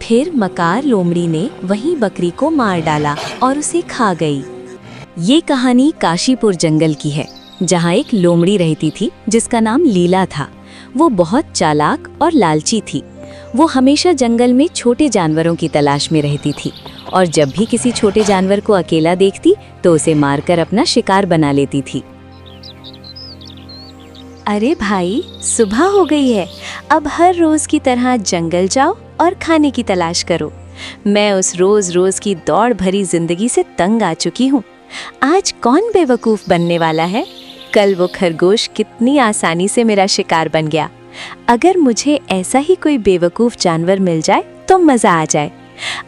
फिर मकार लोमड़ी ने वहीं बकरी को मार डाला और उसे खा गई। ये कहानी काशीपुर जंगल की है, जहाँ एक लोमड़ी रहती थी जिसका नाम लीला था। वो बहुत चालाक और लालची थी। वो हमेशा जंगल में छोटे जानवरों की तलाश में रहती थी और जब भी किसी छोटे जानवर को अकेला देखती तो उसे मारकर अपना शिकार बना लेती थी। अरे भाई, सुबह हो गई है, अब हर रोज की तरह जंगल जाओ और खाने की तलाश करो। मैं उस रोज रोज की दौड़ भरी जिंदगी से तंग आ चुकी हूँ। आज कौन बेवकूफ बनने वाला है? कल वो खरगोश कितनी आसानी से मेरा शिकार बन गया। अगर मुझे ऐसा ही कोई बेवकूफ जानवर मिल जाए तो मजा आ जाए।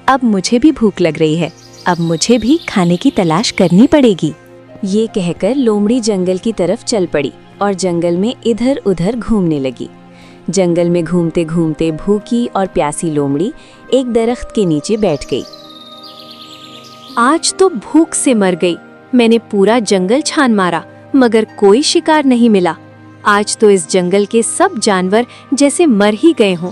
अब मुझे भी भूख लग रही है, अब मुझे भी खाने की तलाश करनी पड़ेगी। ये कहकर लोमड़ी जंगल की तरफ चल पड़ी और जंगल में इधर उधर घूमने लगी। जंगल में घूमते घूमते भूखी और प्यासी लोमड़ी एक दरख्त के नीचे बैठ गई। आज तो भूख से मर गई। मैंने पूरा जंगल छान मारा मगर कोई शिकार नहीं मिला। आज तो इस जंगल के सब जानवर जैसे मर ही गए हों।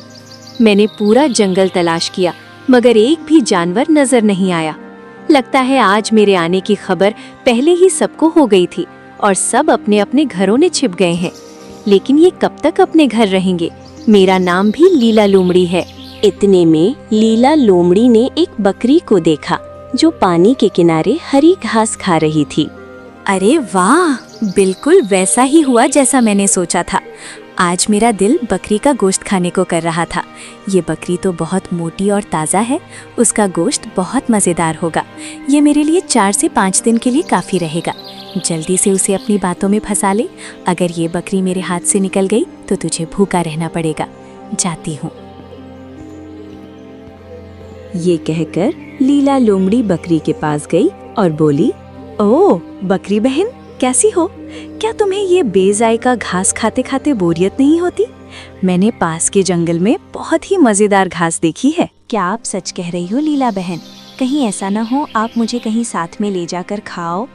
मैंने पूरा जंगल तलाश किया मगर एक भी जानवर नजर नहीं आया। लगता है आज मेरे आने की खबर पहले ही सबको हो गई थी और सब अपने अपने घरों में छिप गए हैं। लेकिन ये कब तक अपने घर रहेंगे? मेरा नाम भी लीला लोमड़ी है। इतने में लीला लोमड़ी ने एक बकरी को देखा जो पानी के किनारे हरी घास खा रही थी। अरे वाह, बिल्कुल वैसा ही हुआ जैसा मैंने सोचा था। आज मेरा दिल बकरी का गोश्त खाने को कर रहा था। ये बकरी तो बहुत मोटी और ताज़ा है, उसका गोश्त बहुत मज़ेदार होगा। ये मेरे लिए 4 से 5 दिन के लिए काफ़ी रहेगा। जल्दी से उसे अपनी बातों में फंसा ले। अगर ये बकरी मेरे हाथ से निकल गई तो तुझे भूखा रहना पड़ेगा। जाती हूँ। ये कहकर लीला लोमड़ी बकरी के पास गई और बोली, ओह बकरी बहन, कैसी हो? क्या तुम्हें ये बेजायका घास खाते खाते बोरियत नहीं होती? मैंने पास के जंगल में बहुत ही मजेदार घास देखी है। क्या आप सच कह रही हो लीला बहन? कहीं ऐसा ना हो आप मुझे कहीं साथ में ले जाकर खाओ।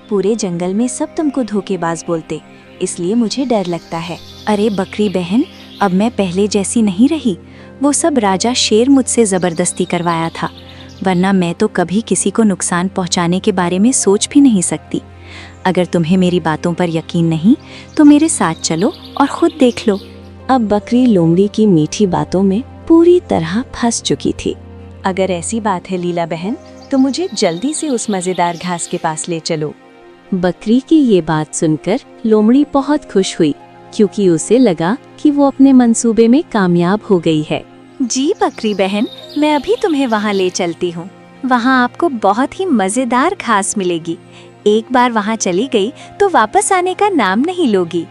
पूरे जंगल में सब तुमको धोखेबाज बोलते, इसलिए मुझे डर लगता है। अरे बकरी बहन, अब मैं पहले जैसी नहीं रही। वो सब राजा शेर मुझसे जबरदस्ती करवाया था, वरना मैं तो कभी किसी को नुकसान पहुंचाने के बारे में सोच भी नहीं सकती। अगर तुम्हें मेरी बातों पर यकीन नहीं तो मेरे साथ चलो और खुद देख लो। अब बकरी लोमड़ी की मीठी बातों में पूरी तरह फंस चुकी थी। अगर ऐसी बात है लीला बहन तो मुझे जल्दी से उस मजेदार घास के पास ले चलो। बकरी की ये बात सुनकर लोमड़ी बहुत खुश हुई, क्योंकि उसे लगा कि वो अपने मंसूबे में कामयाब हो गई है। जी बकरी बहन, मैं अभी तुम्हें वहाँ ले चलती हूँ। वहाँ आपको बहुत ही मजेदार घास मिलेगी। एक बार वहाँ चली गई तो वापस आने का नाम नहीं लोगी।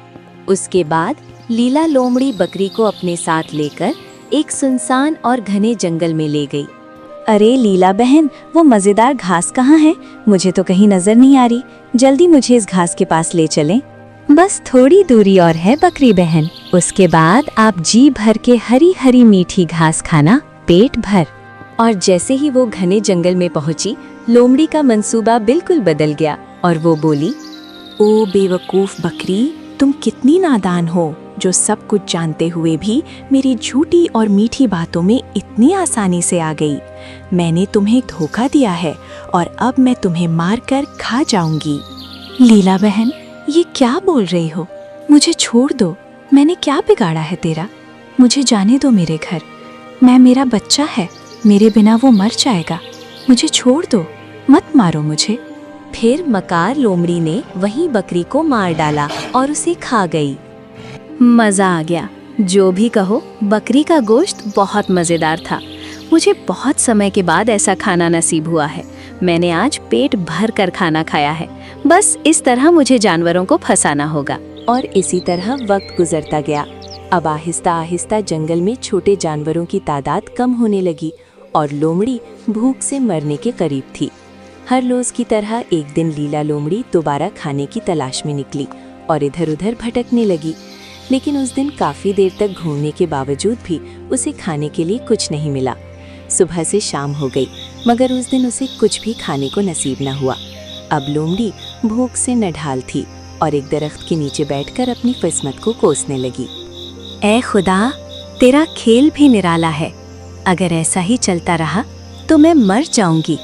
उसके बाद लीला लोमड़ी बकरी को अपने साथ लेकर एक सुनसान और घने जंगल में ले गई। अरे लीला बहन, वो मजेदार घास कहाँ है? मुझे तो कहीं नजर नहीं आ रही। जल्दी मुझे इस घास के पास ले चलें। बस थोड़ी दूरी और है बकरी बहन, उसके बाद आप जी भर के हरी हरी मीठी घास खाना पेट भर। और जैसे ही वो घने जंगल में पहुंची, लोमड़ी का मंसूबा बिल्कुल बदल गया और वो बोली, ओ बेवकूफ बकरी, तुम कितनी नादान हो जो सब कुछ जानते हुए भी मेरी झूठी और मीठी बातों में इतनी आसानी से आ गई। मैंने तुम्हें धोखा दिया है और अब मैं तुम्हें मारकर खा जाऊंगी। लीला बहन, ये क्या बोल रही हो? मुझे छोड़ दो। मैंने क्या बिगाड़ा है तेरा? मुझे जाने दो मेरे घर। मेरा बच्चा है, मेरे बिना वो मर जाएगा। मुझे छोड़ दो, मत मारो मुझे। फिर मकार लोमड़ी ने वहीं बकरी को मार डाला और उसे खा गई। मजा आ गया। जो भी कहो, बकरी का गोश्त बहुत मजेदार था। मुझे बहुत समय के बाद ऐसा खाना नसीब हुआ है। मैंने आज पेट भर कर खाना खाया है। बस इस तरह मुझे जानवरों को फंसाना होगा। और इसी तरह वक्त गुजरता गया। अब आहिस्ता आहिस्ता जंगल में छोटे जानवरों की तादाद कम होने लगी और लोमड़ी भूख से मरने के करीब थी। हर रोज की तरह एक दिन लीला लोमड़ी दोबारा खाने की तलाश में निकली और इधर उधर भटकने लगी। लेकिन उस दिन काफी देर तक घूमने के बावजूद भी उसे खाने के लिए कुछ नहीं मिला। सुबह से शाम हो गई मगर उस दिन उसे कुछ भी खाने को नसीब न हुआ। अब लोमड़ी भूख से नढाल थी और एक दरख्त के नीचे बैठकर अपनी किस्मत को कोसने लगी। ऐ खुदा, तेरा खेल भी निराला है। अगर ऐसा ही चलता रहा तो मैं मर जाऊंगी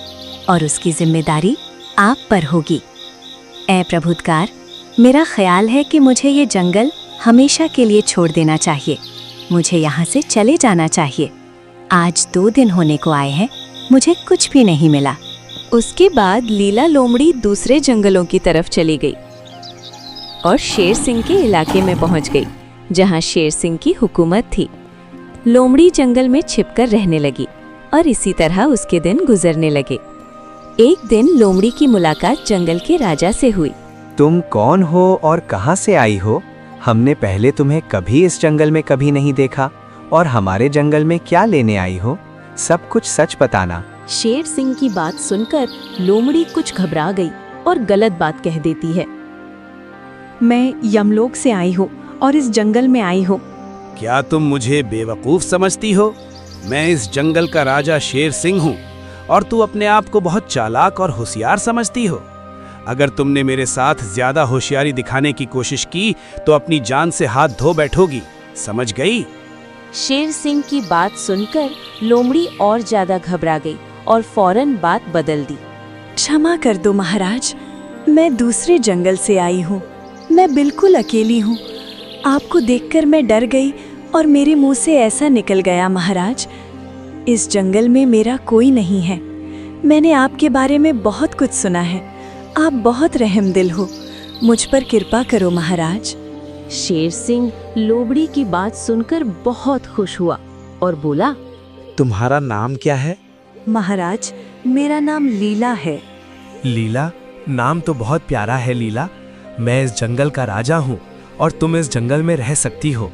और उसकी जिम्मेदारी आप पर होगी। ऐ प्रभुदकार, मेरा ख्याल है कि मुझे ये जंगल हमेशा के लिए छोड़ देना चाहिए। मुझे यहाँ से चले जाना चाहिए। आज 2 दिन होने को आए हैं, मुझे कुछ भी नहीं मिला। उसके बाद लीला लोमड़ी दूसरे जंगलों की तरफ चली गई और शेर सिंह के इलाके में पहुंच गई, जहां शेर सिंह की हुकूमत थी। लोमड़ी जंगल में छिपकर रहने लगी और इसी तरह उसके दिन गुजरने लगे। एक दिन लोमड़ी की मुलाकात जंगल के राजा से हुई। तुम कौन हो और कहाँ से आई हो? हमने पहले तुम्हें कभी इस जंगल में कभी नहीं देखा, और हमारे जंगल में क्या लेने आई हो? सब कुछ सच बताना। शेर सिंह की बात सुनकर लोमड़ी कुछ घबरा गई और गलत बात कह देती है। मैं यमलोक से आई हूँ और इस जंगल में आई हूँ। क्या तुम मुझे बेवकूफ समझती हो? मैं इस जंगल का राजा शेर सिंह हूँ और तू अपने आप को बहुत चालाक और होशियार समझती हो। अगर तुमने मेरे साथ ज्यादा होशियारी दिखाने की कोशिश की तो अपनी जान से हाथ धो बैठोगी, समझ गई? शेर सिंह की बात सुनकर लोमड़ी और ज्यादा घबरा गई और फौरन बात बदल दी। क्षमा कर दो महाराज, मैं दूसरे जंगल से आई हूँ। मैं बिल्कुल अकेली हूँ। आपको देखकर मैं डर गई और मेरे मुंह से ऐसा निकल गया। महाराज, इस जंगल में मेरा कोई नहीं है। मैंने आपके बारे में बहुत कुछ सुना है। आप बहुत रहमदिल हो, मुझ पर कृपा करो महाराज। शेर सिंह लोमड़ी की बात सुनकर बहुत खुश हुआ और बोला, तुम्हारा नाम क्या है? महाराज, मेरा नाम लीला है। लीला? नाम तो बहुत प्यारा है लीला। मैं इस जंगल का राजा हूँ और तुम इस जंगल में रह सकती हो,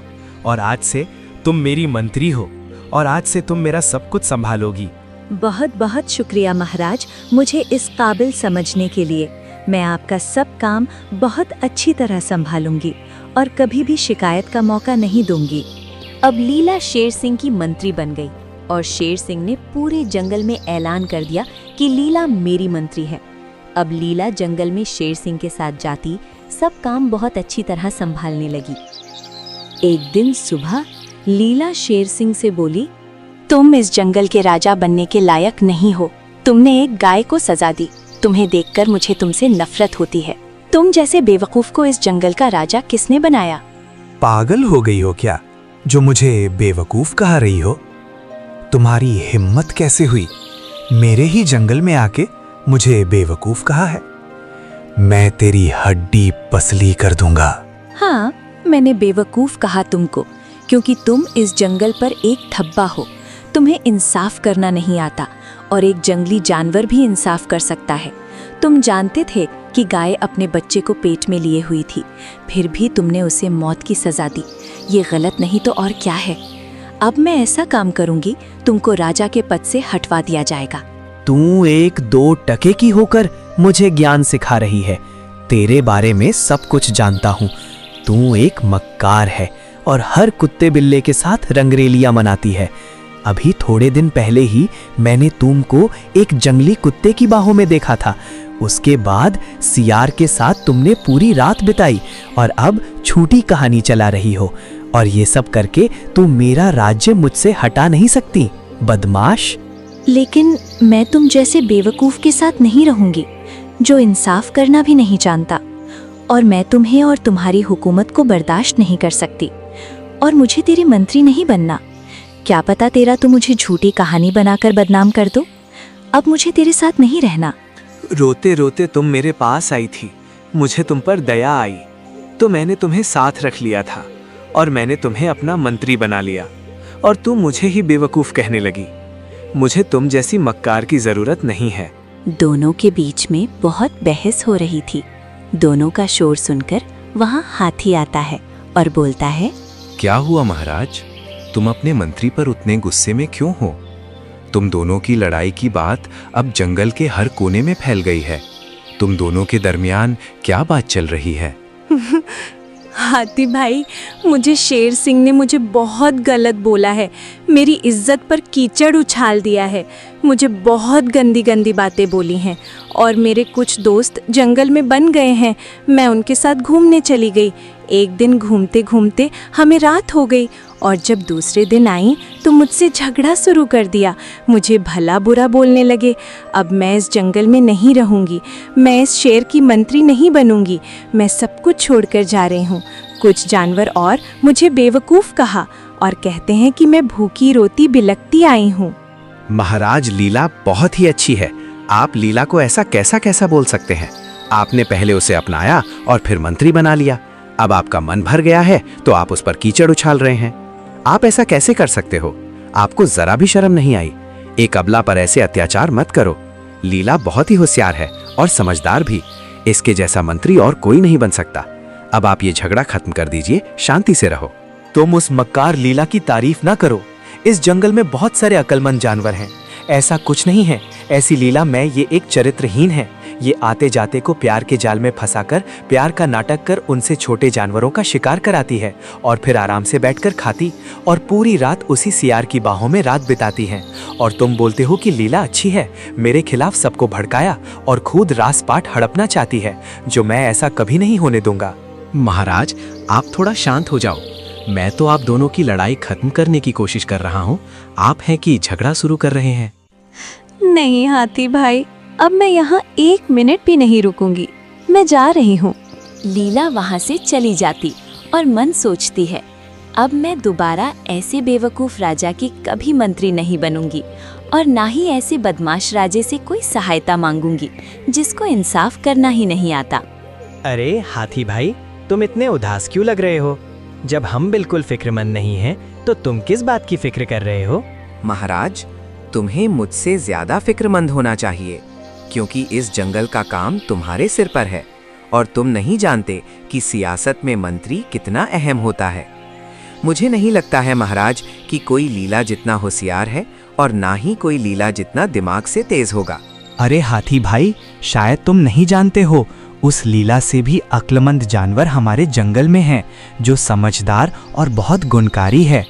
और आज से तुम मेरी मंत्री हो, और आज से तुम मेरा सब कुछ संभालोगी। बहुत बहुत शुक्रिया महाराज, मुझे इस काबिल समझने के लिए। मैं आपका सब काम बहुत अच्छी तरह संभालूंगी और कभी भी शिकायत का मौका नहीं दूंगी। अब लीला शेर सिंह की मंत्री बन गई और शेर सिंह ने पूरे जंगल में ऐलान कर दिया कि लीला मेरी मंत्री है। अब लीला जंगल में शेर सिंह के साथ जाती, सब काम बहुत अच्छी तरह संभालने लगी। एक दिन सुबह लीला शेर सिंह से बोली, तुम इस जंगल के राजा बनने के लायक नहीं हो। तुमने एक गाय को सजा दी। तुम्हें देखकर मुझे तुमसे नफरत होती है। तुम जैसे बेवकूफ को इस जंगल का राजा किसने बनाया? पागल हो गई हो क्या, जो मुझे बेवकूफ कह रही हो? तुम्हारी हिम्मत कैसे हुई मेरे ही जंगल में आके मुझे बेवकूफ कहा है? मैं तेरी हड्डी पसली कर दूंगा। हाँ, मैंने बेवकूफ कहा तुमको, क्योंकि तुम इस जंगल पर एक धब्बा हो। तुम्हें इंसाफ करना नहीं आता, और एक जंगली जानवर भी इंसाफ कर सकता है। तुम जानते थे कि गाय अपने बच्चे को पेट में लिए हुई थी, फिर भी तुमने उसे मौत की सजा दी। ये गलत नहीं तो और क्या है? अब मैं ऐसा काम करूंगी, तुमको राजा के पद से हटवा दिया जाएगा। तू 1-2 टके की होकर मुझे ज्ञान सिखा रही है। तेरे बारे में सब कुछ जानता हूँ। तू एक मक्कार है और हर कुत्ते बिल्ले के साथ रंगरेलियां मनाती है। अभी थोड़े दिन पहले ही मैंने तुमको एक जंगली कुत्ते की बाहों में देखा था। उसके बाद सियार के साथ तुमने पूरी रात बिताई और अब झूठी कहानी चला रही हो, और ये सब करके तुम मेरा राज्य मुझसे हटा नहीं सकती, बदमाश। लेकिन मैं तुम जैसे बेवकूफ के साथ नहीं रहूंगी, जो इंसाफ करना भी नहीं जानता। और मैं तुम्हें और तुम्हारी हुकूमत को बर्दाश्त नहीं कर सकती, और मुझे तेरे मंत्री नहीं बनना। क्या पता तेरा तो मुझे झूठी कहानी बनाकर बदनाम कर दो। अब मुझे तेरे साथ नहीं रहना। रोते रोते तुम मेरे पास आई थी, मुझे तुम पर दया आई, तो मैंने तुम्हें साथ रख लिया था और मैंने तुम्हें अपना मंत्री बना लिया, और तुम मुझे ही बेवकूफ कहने लगी। मुझे तुम जैसी मक्कार की जरूरत नहीं है। दोनों के बीच में बहुत बहस हो रही थी। दोनों का शोर सुनकर वहाँ हाथी आता है और बोलता है, क्या हुआ महाराज, तुम अपने मंत्री पर उतने गुस्से में क्यों हो? तुम दोनों की लड़ाई की बात अब जंगल के हर कोने में फैल गई है। तुम दोनों के दरमियान क्या बात चल रही है? हाथी भाई, मुझे शेर सिंह ने मुझे बहुत गलत बोला है। मेरी इज्जत पर कीचड़ उछाल दिया है। मुझे बहुत गंदी गंदी बातें बोली हैं और मेरे कुछ दोस्त जंगल में बन गए हैं। मैं उनके साथ घूमने चली गई। एक दिन घूमते घूमते हमें रात हो गई और जब दूसरे दिन आई तो मुझसे झगड़ा शुरू कर दिया। मुझे भला बुरा बोलने लगे। अब मैं इस जंगल में नहीं रहूंगी, मैं इस शेर की मंत्री नहीं बनूंगी, मैं सब कुछ छोड़कर जा रही हूँ। कुछ जानवर और मुझे बेवकूफ़ कहा और कहते हैं कि मैं भूखी रोती बिलखती आई हूँ। महाराज, लीला बहुत ही अच्छी है। आप लीला को ऐसा कैसा बोल सकते हैं? आपने पहले उसे अपनाया और फिर मंत्री बना लिया। अब आपका मन भर गया है तो आप उस पर कीचड़ उछाल रहे हैं। आप ऐसा कैसे कर सकते हो? आपको जरा भी शर्म नहीं आई? एक अबला पर ऐसे अत्याचार मत करो। लीला बहुत ही होशियार है और समझदार भी। इसके जैसा मंत्री और कोई नहीं बन सकता। अब आप ये झगड़ा खत्म कर दीजिए, शांति से रहो। तुम उस मक्कार लीला की तारीफ ना करो। इस जंगल में बहुत सारे अक्लमंद जानवर हैं। ऐसा कुछ नहीं है। ऐसी लीला में ये एक चरित्रहीन है। ये आते जाते को प्यार के जाल में फंसाकर प्यार का नाटक कर उनसे छोटे जानवरों का शिकार कराती है और फिर आराम से बैठकर खाती और पूरी रात उसी सियार की बाहों में रात बिताती है। और तुम बोलते हो कि लीला अच्छी है। मेरे खिलाफ सबको भड़काया और खुद रासपाट हड़पना चाहती है, जो मैं ऐसा कभी नहीं होने दूंगा। महाराज, आप थोड़ा शांत हो जाओ। मैं तो आप दोनों की लड़ाई खत्म करने की कोशिश कर रहा हूँ। आप हैं कि झगड़ा शुरू कर रहे हैं? नहीं हाथी भाई, अब मैं यहाँ 1 मिनट भी नहीं रुकूंगी। मैं जा रही हूँ। लीला वहाँ से चली जाती और मन सोचती है, अब मैं दोबारा ऐसे बेवकूफ़ राजा की कभी मंत्री नहीं बनूंगी और ना ही ऐसे बदमाश राजे से कोई सहायता मांगूंगी जिसको इंसाफ करना ही नहीं आता। अरे हाथी भाई, तुम इतने उदास क्यों लग रहे हो? जब हम बिल्कुल फिक्रमंद नहीं हैं, तो तुम किस बात की फिक्र कर रहे हो? महाराज, तुम्हें मुझसे ज्यादा फिक्रमंद होना चाहिए, क्योंकि इस जंगल का काम तुम्हारे सिर पर है और तुम नहीं जानते कि सियासत में मंत्री कितना अहम होता है। मुझे नहीं लगता है महाराज कि कोई लीला जितना होशियार है और ना ही कोई लीला जितना दिमाग से तेज होगा। अरे हाथी भाई, शायद तुम नहीं जानते हो, उस लीला से भी अक्लमंद जानवर हमारे जंगल में हैं, जो समझदार और बहुत गुणकारी है।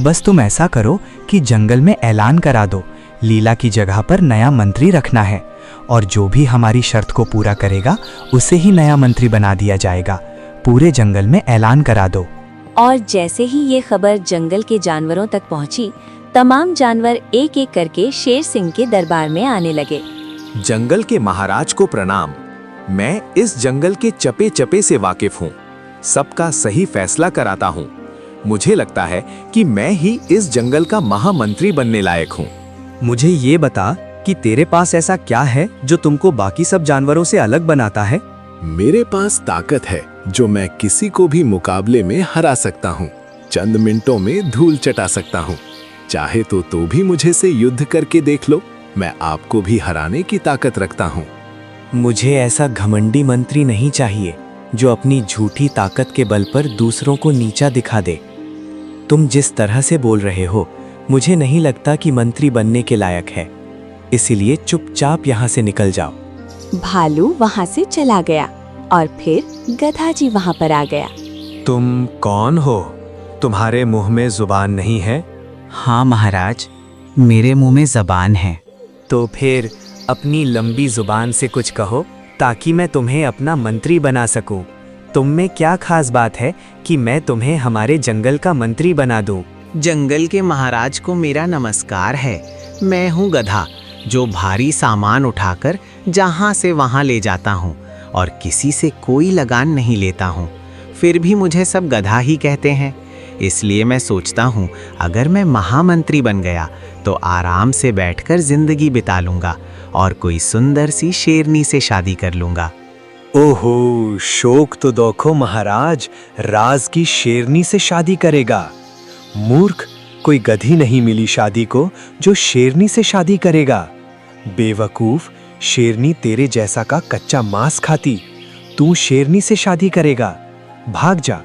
बस तुम ऐसा करो कि जंगल में ऐलान करा दो, लीला की जगह पर नया मंत्री रखना है और जो भी हमारी शर्त को पूरा करेगा उसे ही नया मंत्री बना दिया जाएगा। पूरे जंगल में ऐलान करा दो। और जैसे ही ये खबर जंगल के जानवरों तक पहुंची, तमाम जानवर एक एक करके शेर सिंह के दरबार में आने लगे। जंगल के महाराज को प्रणाम। मैं इस जंगल के चपे चपे से वाकिफ हूँ, सबका सही फैसला कराता हूँ। मुझे लगता है कि मैं ही इस जंगल का महामंत्री बनने लायक हूँ। मुझे ये बता कि तेरे पास ऐसा क्या है जो तुमको बाकी सब जानवरों से अलग बनाता है? मेरे पास ताकत है जो मैं किसी को भी मुकाबले में हरा सकता हूँ। चंद मिनटों में धूल चटा सकता हूँ। चाहे तो भी मुझे से युद्ध करके देख लो, मैं आपको भी हराने की ताकत रखता हूँ। मुझे ऐसा घमंडी मंत्री नहीं चाहिए जो अपनी झूठी ताकत के बल पर दूसरों को नीचा दिखा दे। तुम जिस तरह से बोल रहे हो, मुझे नहीं लगता कि मंत्री बनने के लायक है। इसीलिए चुपचाप यहाँ से निकल जाओ। भालू वहाँ से चला गया और फिर गधा जी वहाँ पर आ गया। तुम कौन हो? तुम्हारे मुंह में जुबान नहीं है? हाँ महाराज, मेरे मुंह में जबान है। तो फिर अपनी लंबी जुबान से कुछ कहो ताकि मैं तुम्हें अपना मंत्री बना सकूं। तुम में क्या खास बात है कि मैं तुम्हें हमारे जंगल का मंत्री बना दूं? जंगल के महाराज को मेरा नमस्कार है। मैं हूँ गधा, जो भारी सामान उठाकर जहाँ से वहाँ ले जाता हूँ और किसी से कोई लगान नहीं लेता हूँ। फिर भी मुझे सब गधा ही कहते हैं। इसलिए मैं सोचता हूँ अगर मैं महामंत्री बन गया तो आराम से बैठकर जिंदगी बिता लूँगा और कोई सुंदर सी शेरनी से शादी कर लूँगा। ओहो, शोक तो देखो महाराज, राज की शेरनी से शादी करेगा। मूर्ख, कोई गधी नहीं मिली शादी को जो शेरनी से शादी करेगा। बेवकूफ, शेरनी तेरे जैसा का कच्चा मांस खाती, तू शेरनी से शादी करेगा। भाग जा।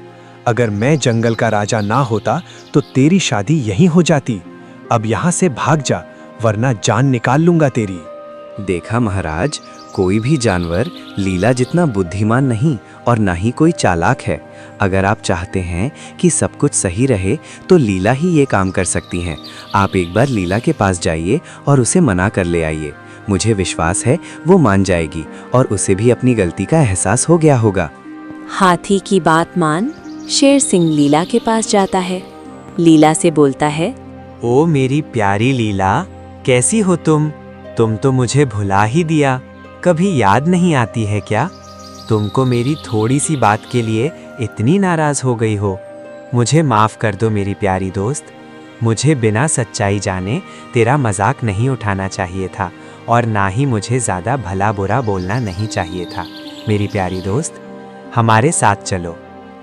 अगर मैं जंगल का राजा ना होता तो तेरी शादी यहीं हो जाती। अब यहाँ से भाग जा, वरना जान निकाल लूंगा तेरी। देखा महाराज, कोई भी जानवर लीला जितना बुद्धिमान नहीं और ना ही कोई चालाक है। अगर आप चाहते हैं कि सब कुछ सही रहे तो लीला ही ये काम कर सकती हैं। आप एक बार लीला के पास जाइए और उसे मना कर ले आइए। मुझे विश्वास है वो मान जाएगी और उसे भी अपनी गलती का एहसास हो गया होगा। हाथी की बात मान शेर सिंह लीला के पास जाता है। लीला से बोलता है, ओ मेरी प्यारी लीला, कैसी हो तुम? तुम तो मुझे भुला ही दिया। कभी याद नहीं आती है क्या? तुमको मेरी थोड़ी सी बात के लिए इतनी नाराज हो गई हो? मुझे माफ कर दो मेरी प्यारी दोस्त। मुझे बिना सच्चाई जाने तेरा मजाक नहीं उठाना चाहिए था और ना ही मुझे ज़्यादा भला बुरा बोलना नहीं चाहिए था। मेरी प्यारी दोस्त, हमारे साथ चलो।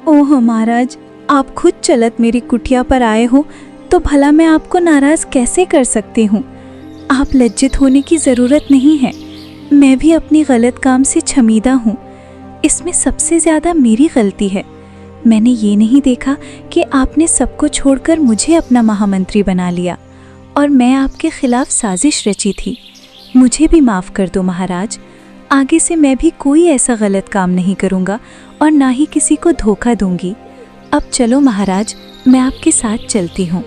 ओह महाराज, आप खुद चलत मेरी कुटिया पर आए हो तो भला मैं आपको नाराज कैसे कर सकती हूँ? आप लज्जित होने की ज़रूरत नहीं है। मैं भी अपनी गलत काम से शर्मिंदा हूँ। इसमें सबसे ज़्यादा मेरी गलती है। मैंने ये नहीं देखा कि आपने सबको छोड़कर मुझे अपना महामंत्री बना लिया और मैं आपके खिलाफ साजिश रची थी। मुझे भी माफ़ कर दो महाराज। आगे से मैं भी कोई ऐसा गलत काम नहीं करूँगा और ना ही किसी को धोखा दूंगी। अब चलो महाराज, मैं आपके साथ चलती हूँ।